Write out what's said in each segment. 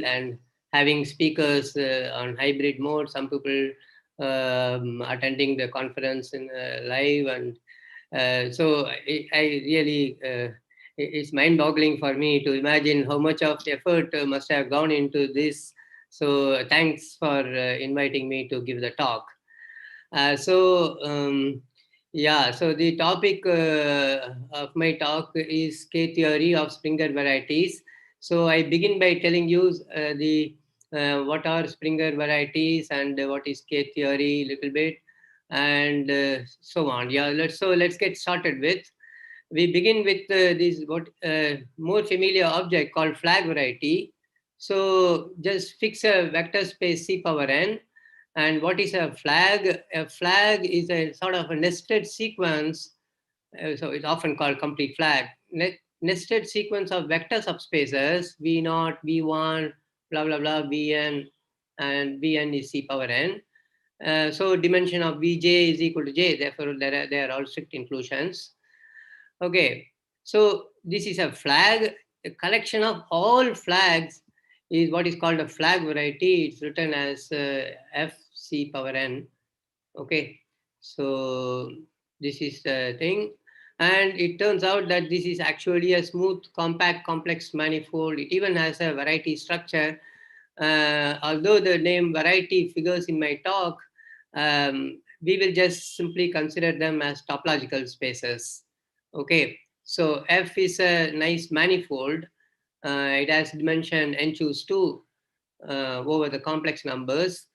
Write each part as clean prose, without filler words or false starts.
and having speakers on hybrid mode, some people attending the conference in live, and so I really it's mind-boggling for me to imagine how much of effort must have gone into this. So thanks for inviting me to give the talk. Yeah, so the topic of my talk is K-theory of Springer varieties. So I begin by telling you the what are Springer varieties and what is K-theory a little bit, and so on. Yeah, let's get started with. We begin with this what more familiar object called flag variety. So just fix a vector space C power n. And what is a flag? A flag is a sort of a nested sequence. So it's often called complete flag. Nested sequence of vector subspaces V0, V1, blah, blah, blah, Vn, and Vn is C power n. So dimension of Vj is equal to J. Therefore, they are all strict inclusions. Okay, so this is a flag. A collection of all flags is what is called a flag variety. It's written as Fc power n. Okay, so this is the thing. And it turns out that this is actually a smooth, compact, complex manifold. It even has a variety structure. Although the name variety figures in my talk, we will just simply consider them as topological spaces. Okay, so F is a nice manifold. It has dimension n choose 2 over the complex numbers.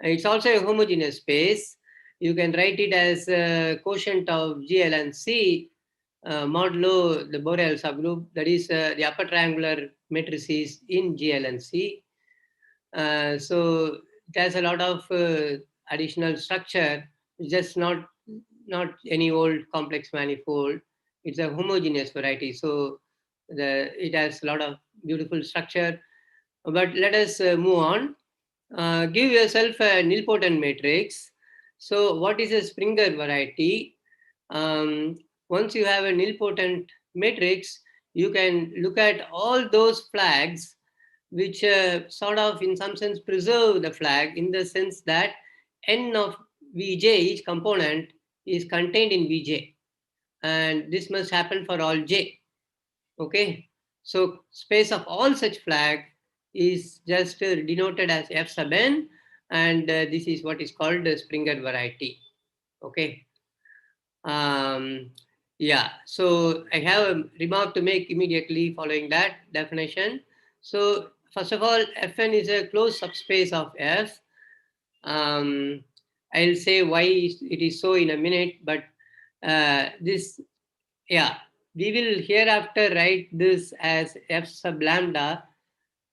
It's also a homogeneous space. You can write it as a quotient of GL and C modulo the Borel subgroup, that is the upper triangular matrices in GL and C. So it has a lot of additional structure. It's just not any old complex manifold. It's a homogeneous variety. So it has a lot of beautiful structure. But let us move on. Give yourself a nilpotent matrix. So what is a Springer variety? Once you have a nilpotent matrix, you can look at all those flags which sort of in some sense preserve the flag, in the sense that n of Vj, each component, is contained in Vj. And this must happen for all j. Okay, so space of all such flag is just denoted as F sub n, and this is what is called the Springer variety. Okay. Yeah, so I have a remark to make immediately following that definition. So first of all, Fn is a closed subspace of F. I'll say why it is so in a minute, but this, yeah, we will hereafter write this as F sub lambda.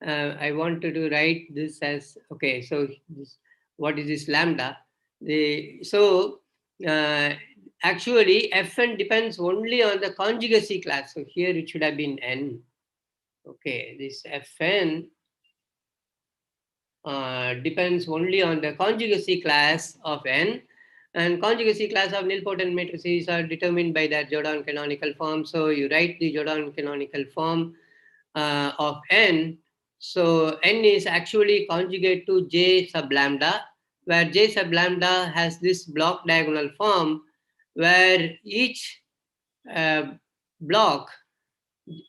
I wanted to write this as, okay, so this, what is this lambda? Actually, Fn depends only on the conjugacy class. So here it should have been n. Okay, this Fn depends only on the conjugacy class of n. And conjugacy class of nilpotent matrices are determined by their Jordan canonical form. So you write the Jordan canonical form of n. So n is actually conjugate to j sub lambda, where j sub lambda has this block diagonal form, where each block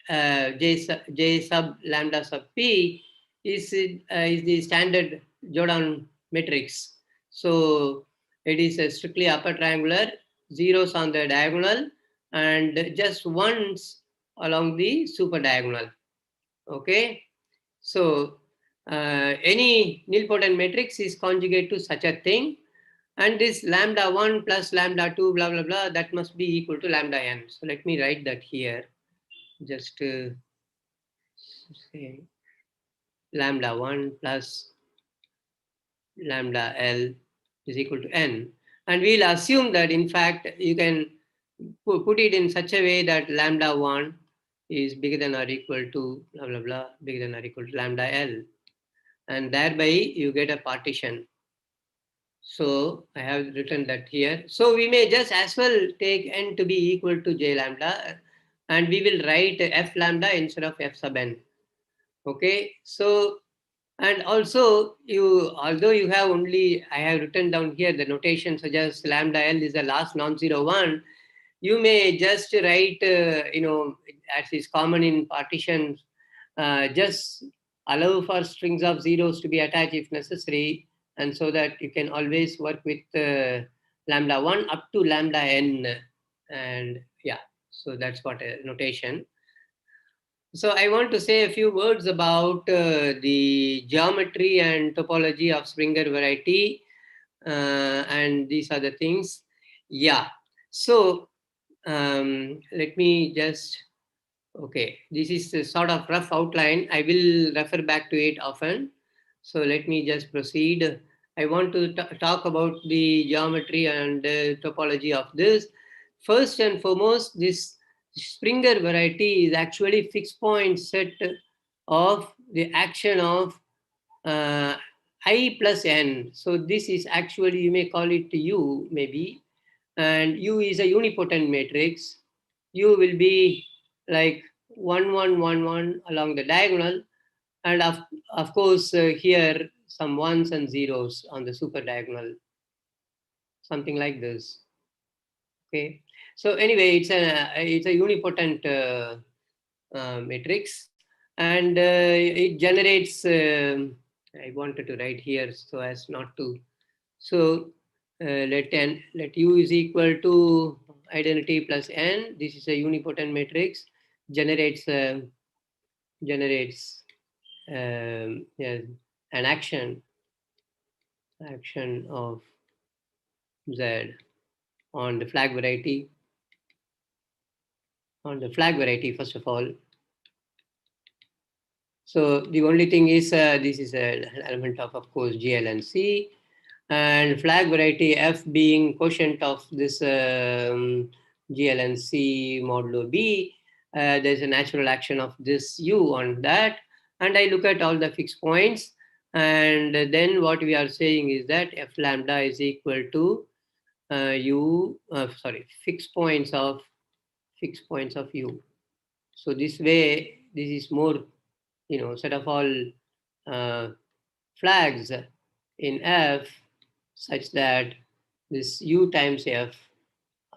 j sub lambda sub p is the standard Jordan matrix. So it is a strictly upper triangular, zeros on the diagonal, and just ones along the super diagonal. Okay, so any nilpotent matrix is conjugate to such a thing, and this lambda 1 plus lambda 2 blah blah blah, that must be equal to lambda n. So let me write that here. Just say lambda 1 plus lambda L is equal to n. And we'll assume that in fact you can put it in such a way that lambda 1 is bigger than or equal to blah blah blah, bigger than or equal to lambda L. And thereby you get a partition. So I have written that here. So we may just as well take n to be equal to j lambda, and we will write f lambda instead of f sub n. Okay, so And also, although you have only, I have written down here the notation suggests lambda L is the last non-zero one, you may just write, as is common in partitions, just allow for strings of zeros to be attached if necessary, and so that you can always work with lambda 1 up to lambda n. And yeah, so that's what a notation. So I want to say a few words about the geometry and topology of Springer variety, and these are the things. Yeah. So let me just, okay, this is a sort of rough outline. I will refer back to it often. So let me just proceed. I want to talk about the geometry and topology of this. First and foremost, this Springer variety is actually fixed point set of the action of uh, I plus n. So this is actually, you may call it U maybe, and U is a unipotent matrix. U will be like 1, 1, 1, 1 along the diagonal, and of course here some ones and zeros on the super diagonal, something like this. Okay, so anyway, it's a unipotent matrix, and it generates. I wanted to write here so as not to. So let U is equal to identity plus n. This is a unipotent matrix. Generates yeah, an action of Z on the flag variety. On the flag variety, first of all. So the only thing is this is an element of course, GL and C, and flag variety F being quotient of this GL and C modulo B. There's a natural action of this U on that, and I look at all the fixed points, and then what we are saying is that F lambda is equal to fixed points of U. So this way, this is more, set of all uh, flags in F such that this U times F,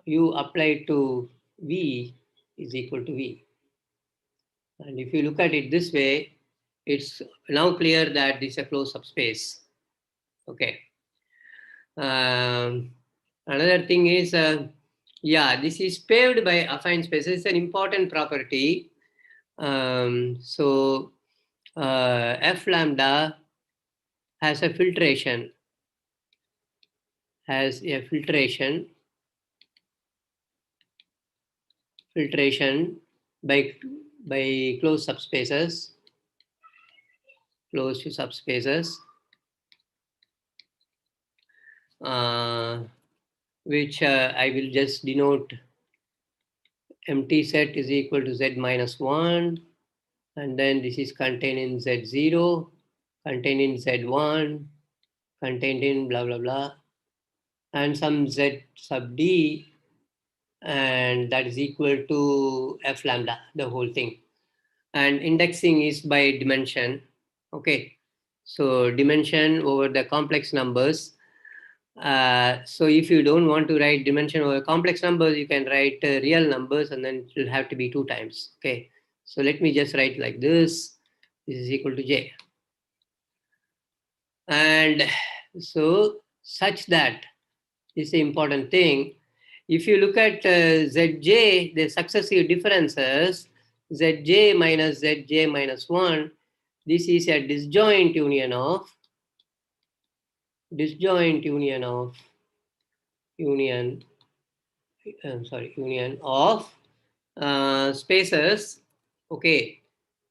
U applied to V is equal to V. And if you look at it this way, it's now clear that this is a closed subspace. Okay. Another thing is, this is paved by affine spaces. It's an important property. So F lambda has a filtration, by closed subspaces, which I will just denote empty set is equal to Z minus 1, and then this is contained in Z0, contained in Z1, contained in blah blah blah, and some Z sub D, and that is equal to F lambda, the whole thing. And indexing is by dimension. Okay, so dimension over the complex numbers. So if you don't want to write dimension over complex numbers, you can write real numbers, and then it will have to be 2 times. Okay, so let me just write like this. This is equal to J. And so such that, this is the important thing. If you look at Zj, the successive differences, Zj minus Zj minus 1, this is a disjoint union of spaces, okay,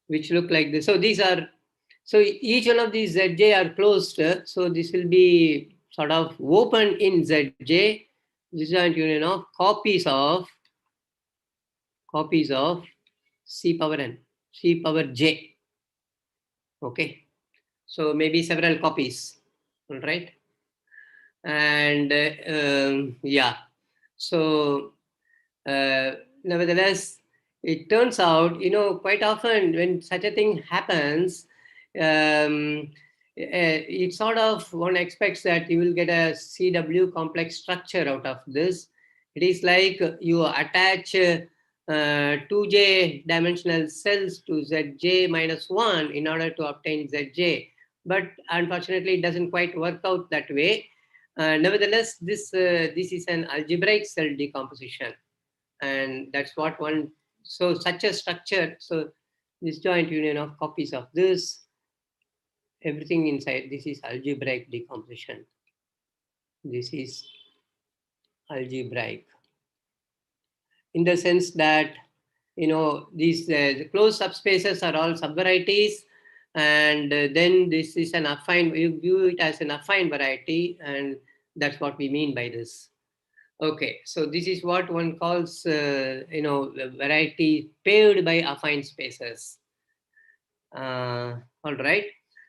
which look like this. So these are, so each one of these Zj are closed. So this will be sort of open in Zj, disjoint union of copies of C power n, C power j. Okay, so maybe several copies, all right? And so nevertheless, it turns out, quite often when such a thing happens, It's sort of, one expects that you will get a CW complex structure out of this. It is like you attach 2j dimensional cells to zj minus 1 in order to obtain zj. But unfortunately, it doesn't quite work out that way. Nevertheless, this is an algebraic cell decomposition, and that's what one. So such a structure. So this joint union of copies of this, everything inside this is algebraic decomposition. This is algebraic in the sense that, these the closed subspaces are all subvarieties, and then this is an affine. You view it as an affine variety, and that's what we mean by this. Okay, so this is what one calls the variety paved by affine spaces. All right.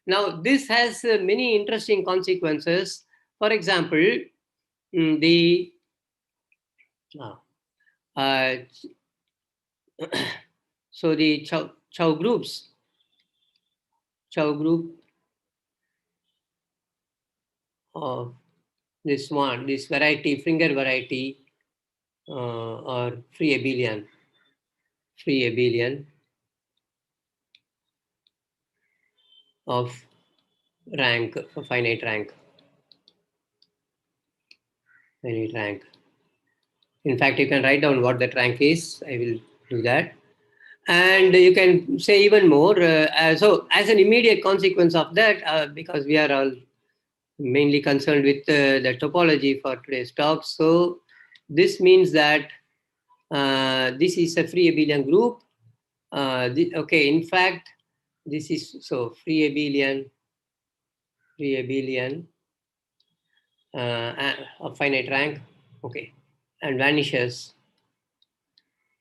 Now this has many interesting consequences. For example, the uh, so the Chow groups, Chow group of this variety, Fringer variety, or free abelian of rank, finite rank. In fact, you can write down what that rank is. I will do that. And you can say even more. So as an immediate consequence of that, because we are all mainly concerned with the topology for today's talk, so this means that this is a free abelian group. Okay, in fact, this is so free abelian of finite rank. Okay, and vanishes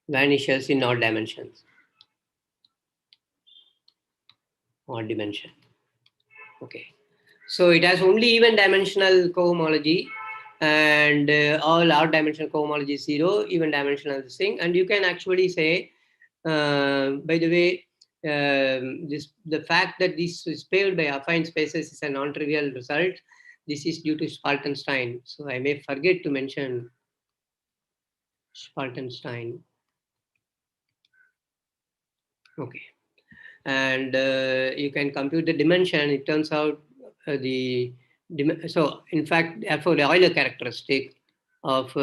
in odd dimensions. Odd dimension. Okay. So it has only even dimensional cohomology, and all odd dimensional cohomology is 0, even dimensional this thing. And you can actually say, by the way, the fact that this is paved by affine spaces is a non-trivial result. This is due to Spaltenstein. So I may forget to mention Spaltenstein. Okay. And you can compute the dimension. It turns out so in fact, for the Euler characteristic of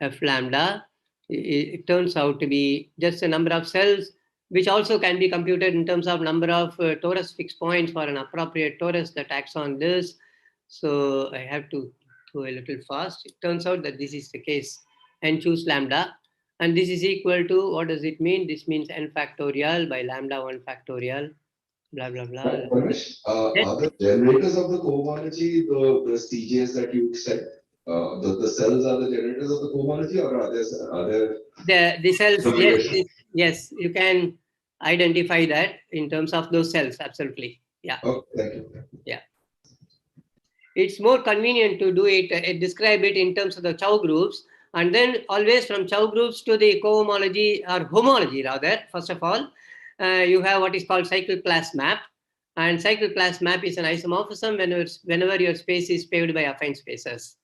f lambda, it turns out to be just a number of cells, which also can be computed in terms of number of torus fixed points for an appropriate torus that acts on this. So I have to go a little fast. It turns out that this is the case, and choose lambda. And this is equal to, what does it mean? This means n factorial by lambda 1 factorial, blah, blah, blah. Ramesh, are the generators of the cohomology the CJs that you said? The cells are the generators of the cohomology, or are there the cells, yes, configuration? yes, you can identify that in terms of those cells, absolutely. Yeah. Okay, thank you. Yeah. It's more convenient to do it, describe it in terms of the Chow groups, and then always from Chow groups to the cohomology or homology rather. First of all, you have what is called cycle class map, and cycle class map is an isomorphism whenever your space is paved by affine spaces.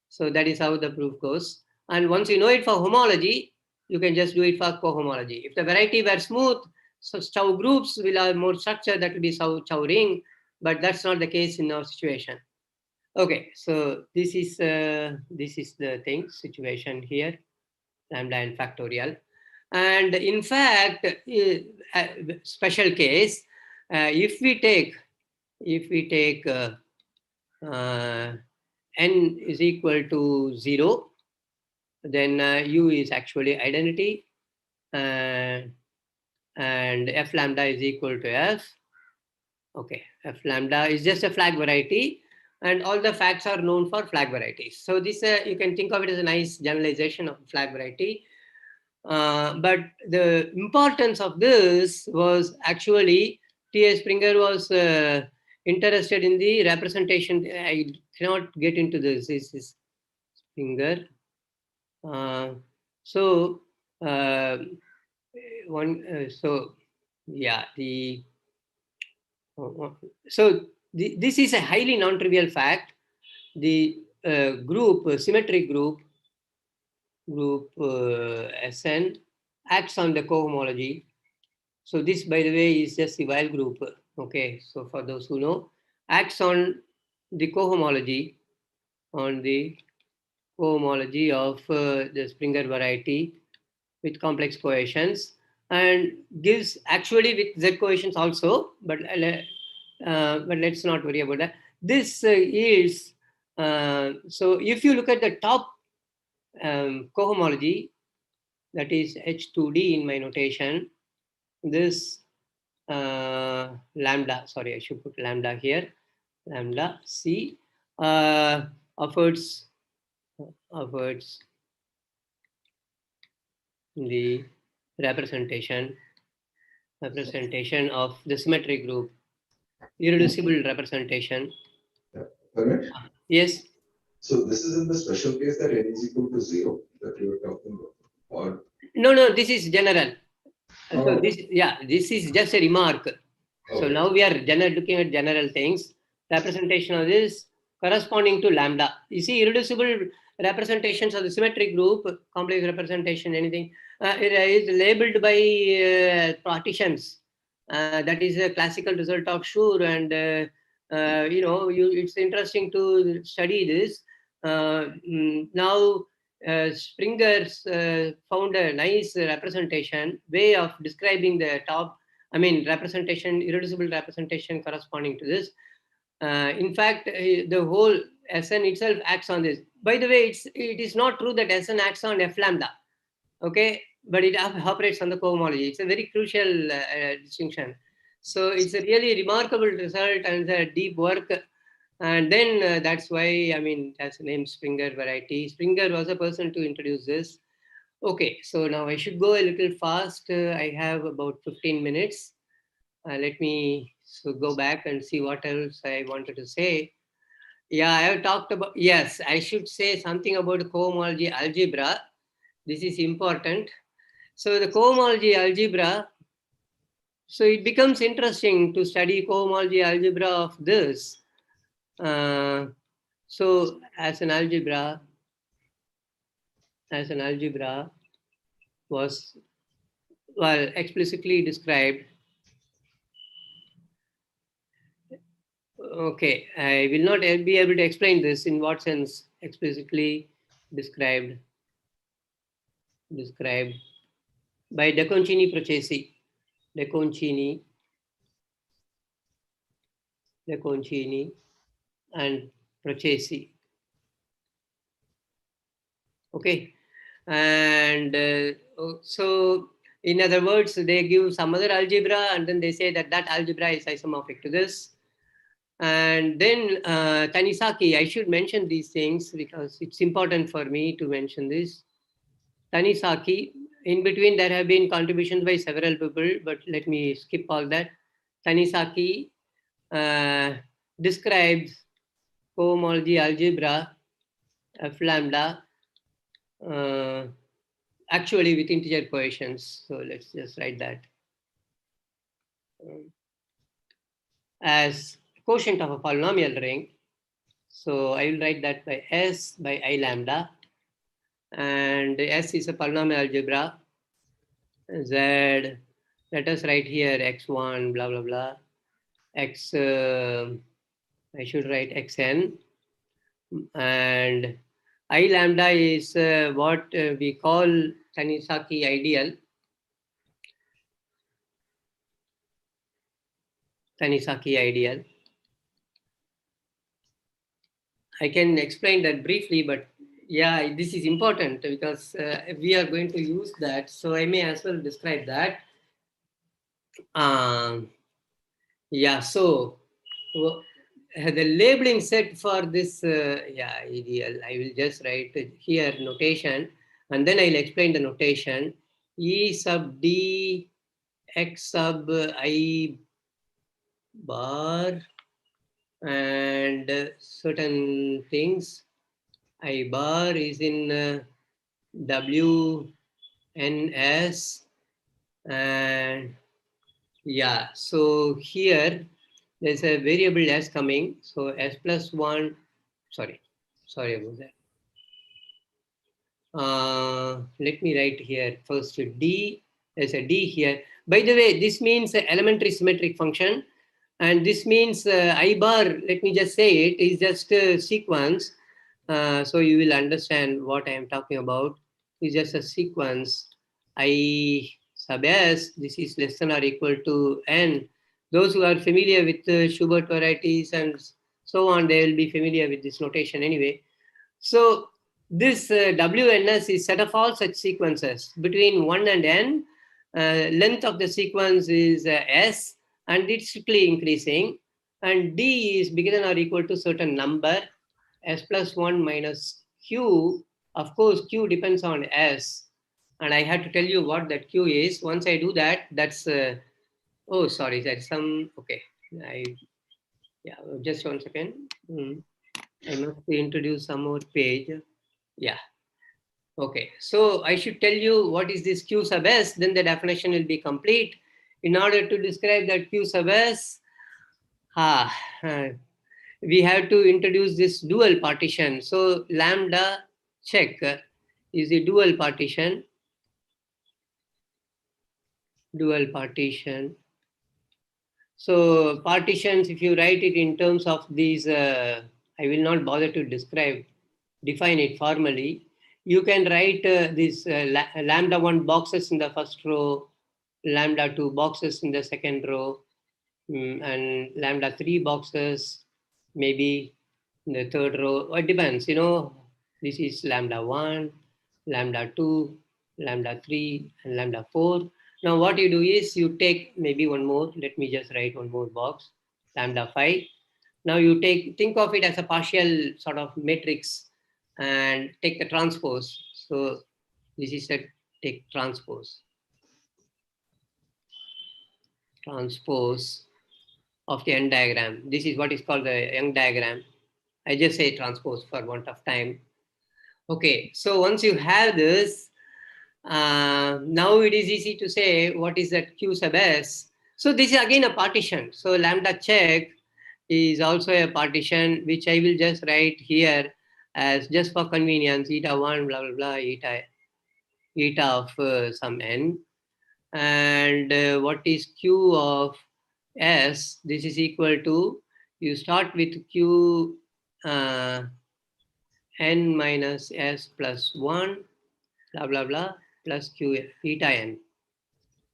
So that is how the proof goes. And once you know it for homology, you can just do it for cohomology. If the variety were smooth, so Chow groups will have more structure, that will be Chow ring, but that's not the case in our situation. Okay, so this is the thing situation here, lambda n factorial, and in fact, special case, if we take n is equal to 0, then u is actually identity, and f lambda is equal to f. Okay, f lambda is just a flag variety, and all the facts are known for flag varieties. So this you can think of it as a nice generalization of flag variety. But the importance of this was actually T.A. Springer was interested in the representation. I cannot get into this. This is Springer. So one. So yeah, the so This is a highly non-trivial fact. The symmetric group Sn acts on the cohomology. So this, by the way, is just the Weil group. Okay, so for those who know, acts on the cohomology, of the Springer variety with complex coefficients, and gives actually with Z coefficients also, but let's not worry about that. This is so if you look at the top cohomology, that is H2D in my notation, this lambda, sorry, I should put lambda here, lambda C affords the representation of the symmetric group, irreducible representation. Correct? Yes. So this is in the special case that n is equal to 0 that you were talking about, or no, this is general. Oh. So this is just a remark. So Okay. now we are looking at general things. Representation of this corresponding to lambda. You see, irreducible representations of the symmetric group, complex representation, anything, it is labeled by partitions. That is a classical result of Schur, and it's interesting to study this. Now, Springer's found a nice way of describing the top. I mean, representation, irreducible representation corresponding to this. In fact, the whole Sn itself acts on this. By the way, it is not true that Sn acts on F lambda, okay? But it operates on the cohomology. It's a very crucial distinction. So it's a really remarkable result and a deep work. And then that's why, I mean, that's the name Springer variety. Springer was a person to introduce this. Okay, so now I should go a little fast. I have about 15 minutes. Let me go back and see what else I wanted to say. Yeah, I have talked about, yes, I should say something about cohomology algebra. This is important. So the cohomology algebra, so it becomes interesting to study cohomology algebra of this. So as an algebra was, well, explicitly described. Okay, I will not be able to explain this in what sense explicitly described by De Concini and Procesi. Okay, and so in other words, they give some other algebra and then they say that algebra is isomorphic to this. And then Tanisaki, I should mention these things because it's important for me to mention this. Tanisaki, in between there have been contributions by several people, but let me skip all that. Tanisaki describes cohomology algebra F lambda actually with integer coefficients. So let's just write that as quotient of a polynomial ring. So I will write that by S by I lambda. And S is a polynomial algebra. Z, let us write here x1, blah, blah, blah. X, I should write xn. And I lambda is what we call Tanisaki ideal. Tanisaki ideal. I can explain that briefly, but yeah, this is important because we are going to use that. So I may as well describe that. Yeah, so the labeling set for this, ideal, I will just write here notation, and then I'll explain the notation. E sub D x sub I bar and certain things. I bar is in W N S, and yeah, so here there's a variable s coming. So s plus 1, sorry about that. Let me write here first d, there's a d here. By the way, this means elementary symmetric function, and this means I bar, let me just say it, is just a sequence. So you will understand what I am talking about. It's just a sequence. I sub s, this is less than or equal to n. Those who are familiar with Schubert varieties and so on, they will be familiar with this notation anyway. So this WNS is set of all such sequences between 1 and n. Length of the sequence is s, and it's strictly increasing. And d is bigger than or equal to certain number, s plus 1 minus q. Of course, q depends on s. And I had to tell you what that q is. Once I do that, that's, oh, sorry, that's some, okay. Yeah, just 1 second. I must introduce some more page. Yeah. Okay. So I should tell you what is this Q sub S, then the definition will be complete. In order to describe that Q sub S, we have to introduce this dual partition. So lambda check is a dual partition. Dual partition. So partitions, if you write it in terms of these, I will not bother to define it formally. You can write these lambda 1 boxes in the first row, lambda 2 boxes in the second row, and lambda 3 boxes maybe in the third row. It depends, this is lambda 1, lambda 2, lambda 3, and lambda 4. Now what you do is you take maybe one more, let me just write one more box, lambda 5. Now you think of it as a partial sort of matrix and take the transpose. So this is a take transpose of the Venn diagram. This is what is called the Venn diagram. I just say transpose for want of time. Okay, so once you have this, now it is easy to say what is that Q sub S. So this is again a partition. So lambda check is also a partition, which I will just write here as just for convenience, eta 1, blah, blah, blah, eta of some n. And what is Q of S? This is equal to, you start with Q n minus S plus 1, blah, blah, blah, plus Q eta n.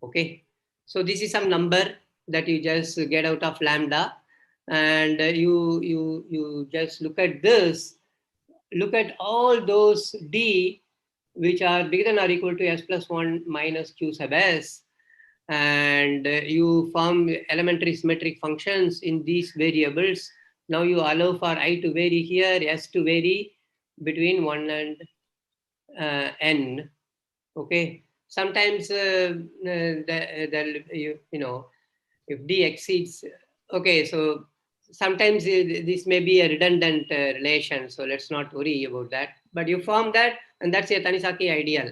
Okay. So this is some number that you just get out of lambda, and you just look at this, look at all those d which are bigger than or equal to S plus 1 minus Q sub S, and you form elementary symmetric functions in these variables. Now you allow for I to vary here, S to vary between 1 and n. Okay. Sometimes if d exceeds, okay, so sometimes this may be a redundant relation, so let's not worry about that. But you form that, and that's a Tanizaki ideal.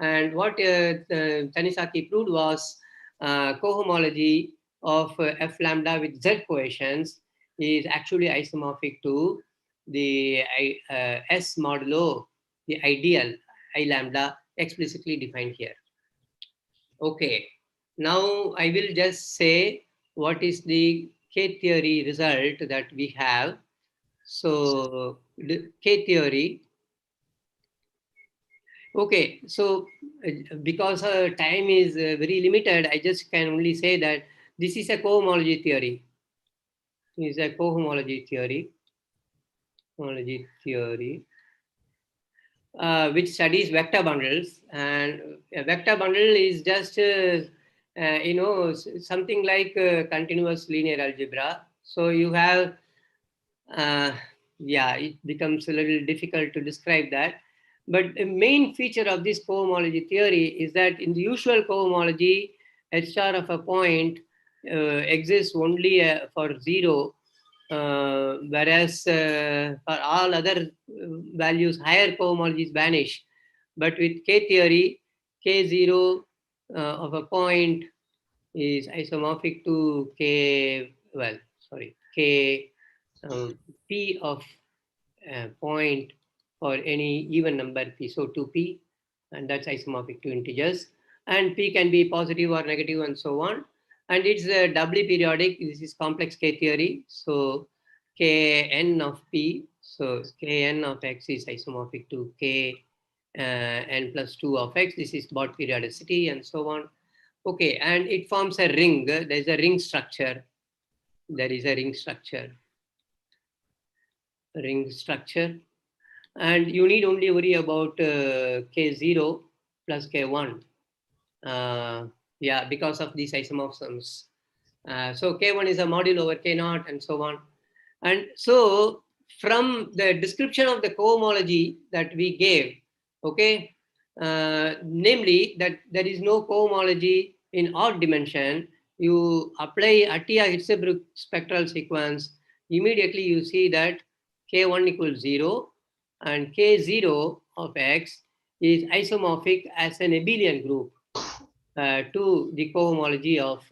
And what Tanizaki proved was cohomology of f lambda with z coefficients is actually isomorphic to the S modulo, the ideal I lambda explicitly defined here. Okay, now I will just say what is the K theory result that we have. So the K theory. Okay, so because time is very limited, I just can only say that this is a cohomology theory. This is a cohomology theory. Which studies vector bundles, and a vector bundle is just something like continuous linear algebra. So you have it becomes a little difficult to describe that, but the main feature of this cohomology theory is that in the usual cohomology, h star of a point exists only for 0. Whereas for all other values, higher cohomologies vanish. But with K theory, K0 of a point is isomorphic to K, well, sorry, K P of point for any even number P. So 2P, and that's isomorphic to integers. And P can be positive or negative and so on. And it's doubly periodic. This is complex K theory. So Kn of P, so Kn of X is isomorphic to K n plus 2 of X. This is about periodicity and so on. Okay, and it forms a ring. There's a ring structure. There is a ring structure. And you need only worry about K0 plus K1. Yeah, because of these isomorphisms. So K1 is a module over K0 and so on. And so from the description of the cohomology that we gave, okay, namely that there is no cohomology in odd dimension, you apply Atiyah-Hirzebruch spectral sequence, immediately you see that K1 equals 0 and K0 of X is isomorphic as an abelian group to the cohomology of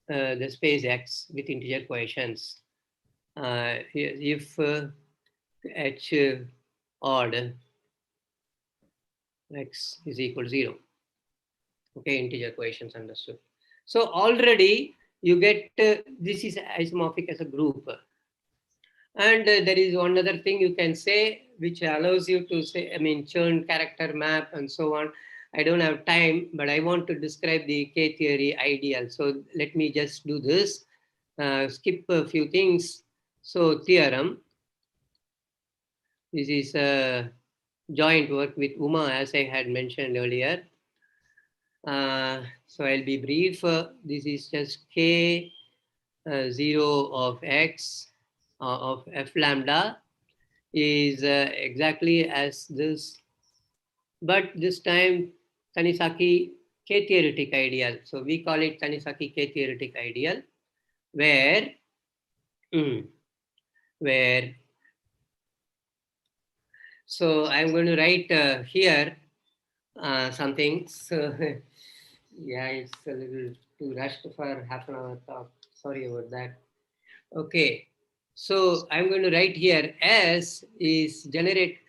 the space X with integer coefficients. If H odd X is equal to 0. Okay, integer coefficients understood. So already you get this is isomorphic as a group. And there is one other thing you can say which allows you to say, I mean, Chern character map and so on. I don't have time, but I want to describe the K theory ideal. So let me just do this, skip a few things. So theorem, this is a joint work with Uma, as I had mentioned earlier. So I'll be brief. This is just K 0 of X of F lambda is exactly as this, but this time Kanisaki K-theoretic ideal. So we call it Kanisaki K-theoretic ideal, where so I'm going to write here something. So yeah, it's a little too rushed for half an hour talk. Sorry about that. Okay, so I'm going to write here S is generate,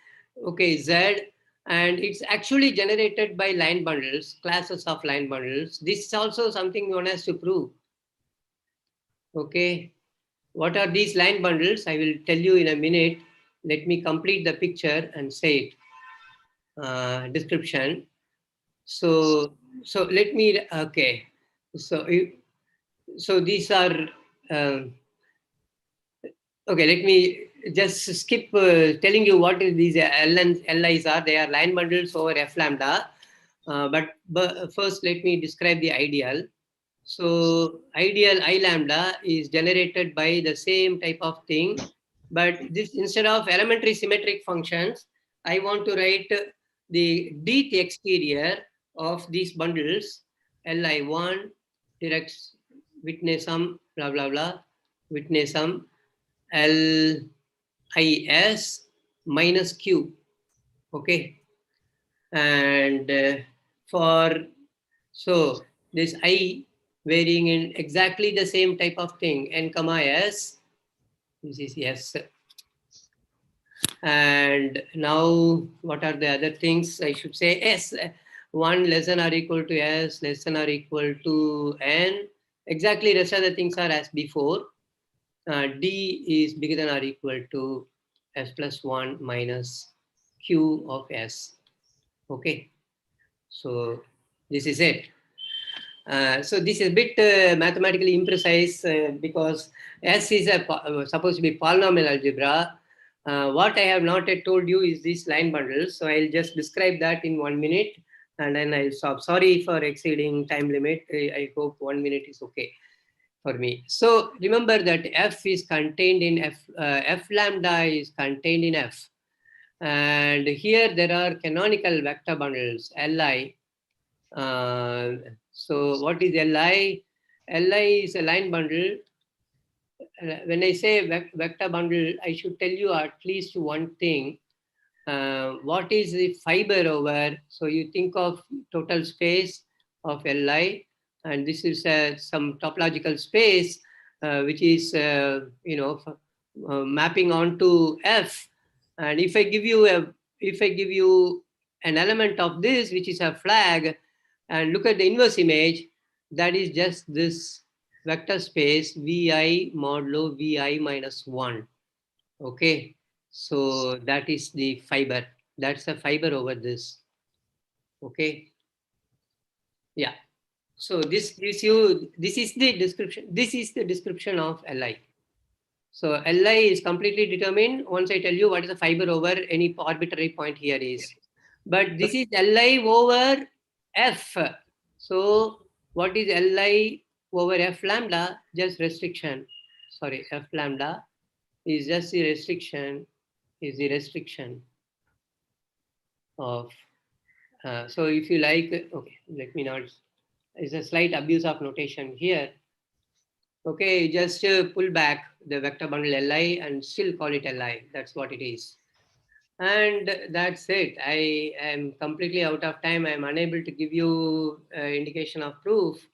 okay, Z, and it's actually generated by line bundles, classes of line bundles. This is also something one has to prove. Okay, what are these line bundles? I will tell you in a minute. Let me complete the picture and say it. Description. So let me, okay. So these are, okay, let me just skip telling you what these L and Li's are. They are line bundles over F lambda. But first, let me describe the ideal. So ideal I lambda is generated by the same type of thing. But this, instead of elementary symmetric functions, I want to write the dth exterior of these bundles. Li1 directs witness sum, blah, blah, blah, witness sum. LIS minus Q. Okay. And so this I varying in exactly the same type of thing, N comma S, this is S. And now what are the other things I should say? S, 1 less than or equal to S, less than or equal to N. Exactly rest of the things are as before. D is bigger than or equal to S plus 1 minus Q of S. Okay, so this is it. So this is a bit mathematically imprecise because S is supposed to be polynomial algebra. What I have not yet told you is these line bundles. So I'll just describe that in 1 minute and then I'll stop. Sorry for exceeding time limit. I hope 1 minute is okay for me. So remember that F is contained in F lambda is contained in F. And here there are canonical vector bundles, Li. So what is Li? Li is a line bundle. When I say vector bundle, I should tell you at least one thing. What is the fiber over? So you think of total space of Li, and this is some topological space which is mapping onto F. And if I give you an element of this, which is a flag, and look at the inverse image, that is just this vector space Vi modulo Vi minus 1. Okay, so that is the fiber. That's a fiber over this. Okay, yeah. So this is the description. This is the description of Li. So Li is completely determined once I tell you what is the fiber over any arbitrary point here is. But this is Li over F. So what is Li over F lambda? Just restriction. Sorry, F lambda is just the restriction. Is the restriction of. So if you like, okay, let me not. It's a slight abuse of notation here. Okay, just pull back the vector bundle Li and still call it Li. That's what it is. And that's it. I am completely out of time. I am unable to give you indication of proof.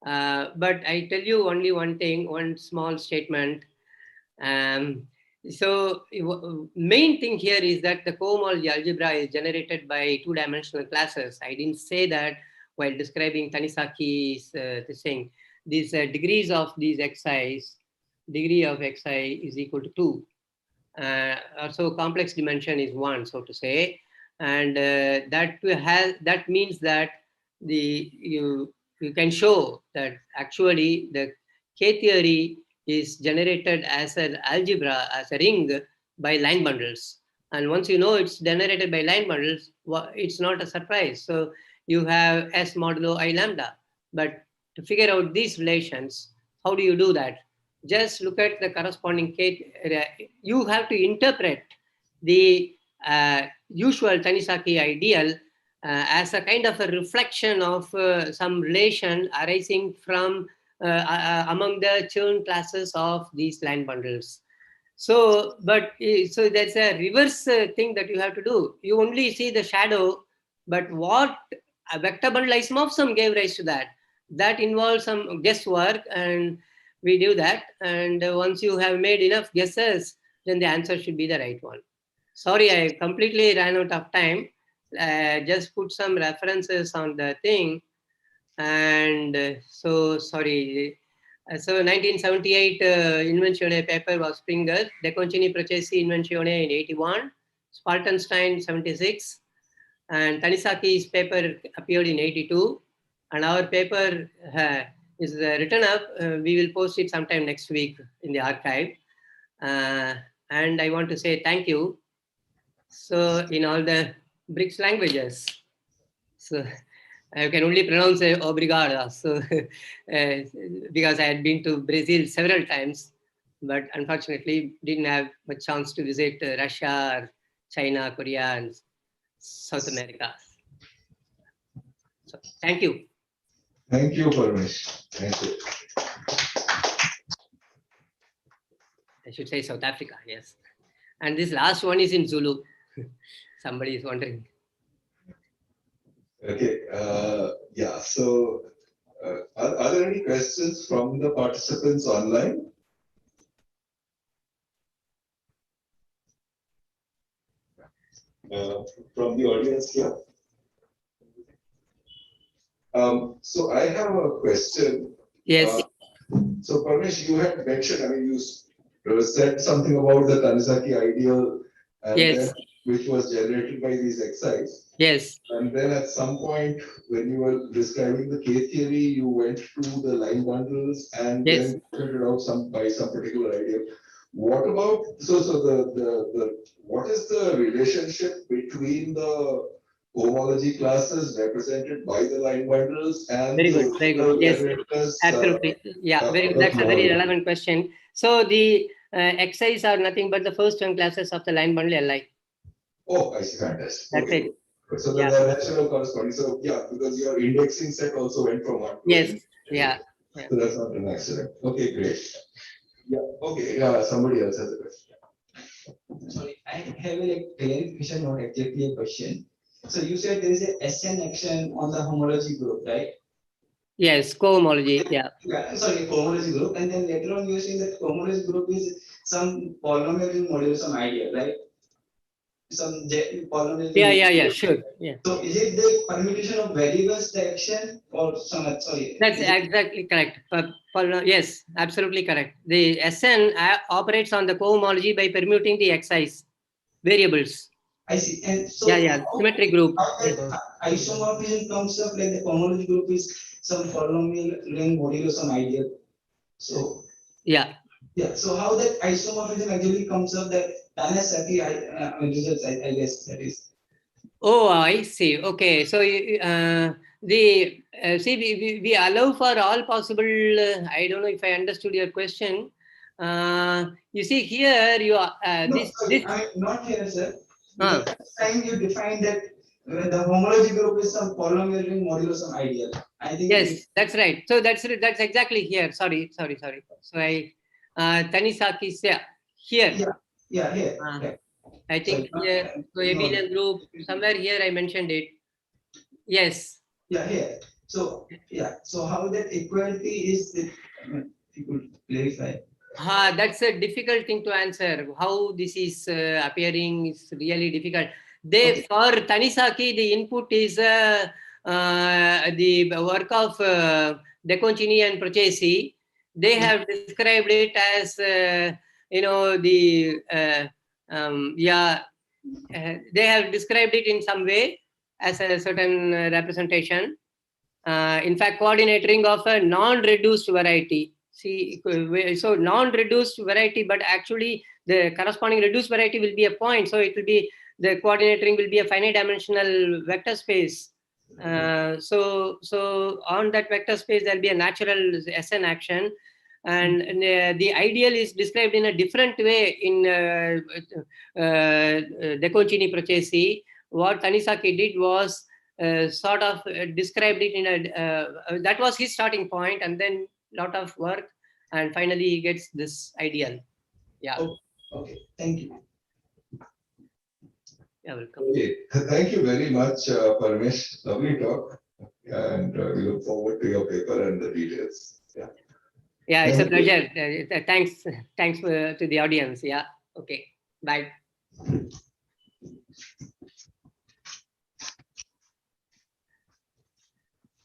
But I tell you only one thing, one small statement. So main thing here is that the cohomology algebra is generated by two-dimensional classes. I didn't say that while describing Tanisaki's this thing. These degrees of these xi's, degree of xi is equal to 2. So complex dimension is 1, so to say, and that means that you can show that actually the K theory is generated as an algebra, as a ring by line bundles. And once you know it's generated by line bundles, it's not a surprise. So you have S modulo I lambda. But to figure out these relations, how do you do that? Just look at the corresponding K. You have to interpret the usual Tanisaki ideal as a kind of a reflection of some relation arising from among the Chern classes of these line bundles. So, so there's a reverse thing that you have to do. You only see the shadow, but what a vector bundle isomorphism gave rise to that. That involves some guesswork, and we do that. And once you have made enough guesses, then the answer should be the right one. Sorry, I completely ran out of time. Just put some references on the thing. And so, sorry. So 1978 Invenzione paper was Springer, De Concini Processi Invenzione in 81, Spartanstein 76, and Tanisaki's paper appeared in 82, and our paper is written up. We will post it sometime next week in the archive. And I want to say thank you. So in all the BRICS languages. So I can only pronounce obrigado. So because I had been to Brazil several times, but unfortunately didn't have a chance to visit Russia, or China, Korea, and South America. So thank you. Thank you, Paresh. Thank you. I should say South Africa, yes. And this last one is in Zulu. Somebody is wondering. Okay. Yeah. So, are there any questions from the participants online? From the audience here? So I have a question. Yes. So Paresh, you had mentioned, I mean, you said something about the Tanisaki ideal, and yes. then, which was generated by these xi's. Yes. And then at some point, when you were describing the K theory, you went through the line bundles and yes. then figured out by some particular idea. What about what is the relationship between the cohomology classes represented by the line bundles and very good, very good. Yes, absolutely. Yeah, very good. That's a very relevant question. So the xi's are nothing but the first 10 classes of the line bundle Li. Oh, I see. Fantastic. That's okay. it. So the rational corresponding. So yeah, because your indexing set also went from 1 to yes. N. Yeah. So that's not an accident. Okay, great. Yeah. Okay. Yeah. Somebody else has a question. Sorry, I have a clarification, not exactly a question. So you said there is a SN action on the homology group, right? Yes, cohomology. Yeah. Yeah, sorry, cohomology group, and then later on you are saying that cohomology group is some polynomial ring module, some idea, right? Some polynomial ring Yeah. module. Sure. Yeah. So is it the permutation of variables direction or some, sorry? That's exactly correct. Yes, absolutely correct. The SN operates on the cohomology by permuting the xi's variables. I see. And so Yeah. Symmetric group. how that isomorphism comes up, like the cohomology group is some polynomial ring module or some idea. So Yeah. so how that isomorphism actually comes up, that Tanasaki results, I guess that is. Oh, I see. Okay. So see, we allow for all possible. I don't know if I understood your question. You see here, you are No, sorry, this. I not here, sir. Uh, The first time you defined that the homology group is some polynomial ring module or some ideal. I think yes, that's right. So that's exactly here. Sorry. So I Tanisaki's here. here. Uh, Right. I Sorry, think here. So no, abelian group somewhere here. I mentioned it. Yes. here. So so how that equality is, if you could clarify. That's a difficult thing to answer. How this is appearing is really difficult. Okay. For Tanisaki, the input is the work of De Concini and Procesi. They have described it as they have described it in some way as a certain representation. In fact, coordinate ring of a non-reduced variety. See, so non-reduced variety, but actually the corresponding reduced variety will be a point. So it will be, the coordinate ring will be a finite dimensional vector space. So on that vector space, there'll be a natural SN action. And the ideal is described in a different way in De Concini Procesi. What Tanisaki did was sort of described it in a that was his starting point, and then lot of work, and finally he gets this ideal. Yeah. Okay. Thank you. You're welcome. Okay, thank you very much, Parmesh. Lovely talk, and we look forward to your paper and the details. Yeah, it's a Thank you. pleasure. Thanks to the audience. Yeah. Okay. Bye.